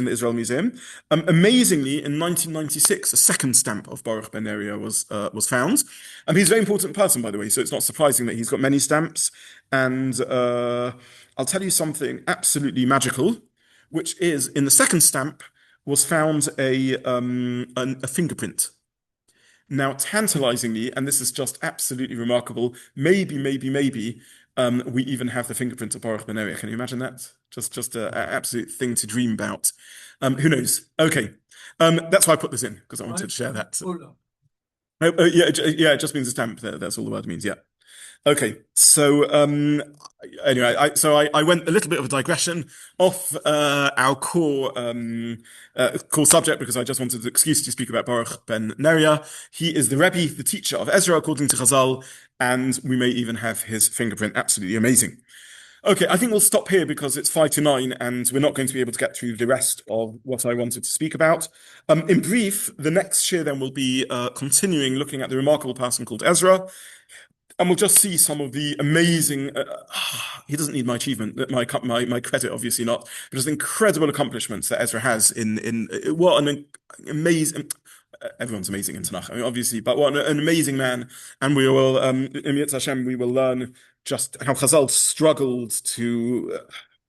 the Israel Museum. Amazingly, in 1996, a second stamp of Baruch ben Neria was found. He's a very important person, by the way, so it's not surprising that he's got many stamps. And I'll tell you something absolutely magical, which is in the second stamp was found a fingerprint. Now, tantalizingly, and this is just absolutely remarkable, maybe we even have the fingerprint of Baruch ben Neria. Can you imagine that? Just an absolute thing to dream about. Who knows? Okay. That's why I put this in, because I wanted to share that. Yeah, it just means a stamp. That's all the word means, yeah. Okay, so anyway, I went a little bit of a digression off our core subject because I just wanted an excuse to speak about Baruch ben Neria. He is the Rebbe, the teacher of Ezra, according to Chazal, and we may even have his fingerprint. Absolutely amazing. Okay, I think we'll stop here because it's 5 to 9 and we're not going to be able to get through the rest of what I wanted to speak about. In brief, the next year then will be continuing looking at the remarkable person called Ezra, and we'll just see some of the amazing. He doesn't need my achievement, my credit, obviously not, but just incredible accomplishments that Ezra has in what an amazing. Everyone's amazing in Tanakh, I mean, obviously, but what an amazing man. And we will, in Yetz Hashem, we will learn just how Chazal struggled to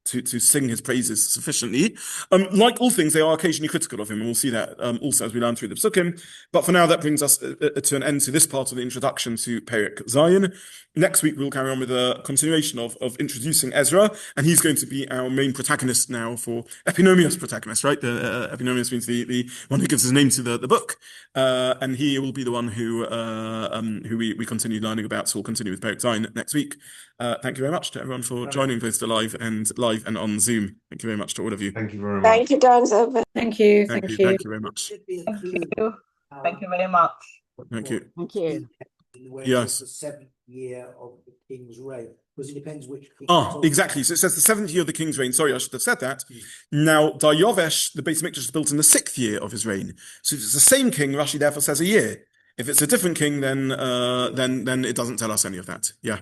sing his praises sufficiently. Like all things, they are occasionally critical of him, and we'll see that also as we learn through the Psukim. But for now, that brings us to an end to this part of the introduction to Perek Zion. Next week, we'll carry on with a continuation of introducing Ezra, and he's going to be our main protagonist now for epinomios protagonist, right? Epinomios means the one who gives his name to the book, and he will be the one who we continue learning about. So we'll continue with Perek Zion next week. Thank you very much to everyone for joining both the live and on Zoom. Thank you very much to all of you. Thank you very much. Thank you, Dayan Zobin. Thank you. Thank Thank you. you. Thank you very much. Should be a Thank clue you. how Thank you very much. Thank you. Thank you. when Yes. it's the 7th year of the king's reign, because it depends which king. Ah, exactly. So it says the 7th year of the king's reign. Sorry, I should have said that. Now, Daryovesh, the Beis Hamikdash, is built in the 6th year of his reign. So if it's the same king, Rashi therefore says a year. If it's a different king, then it doesn't tell us any of that. Yeah.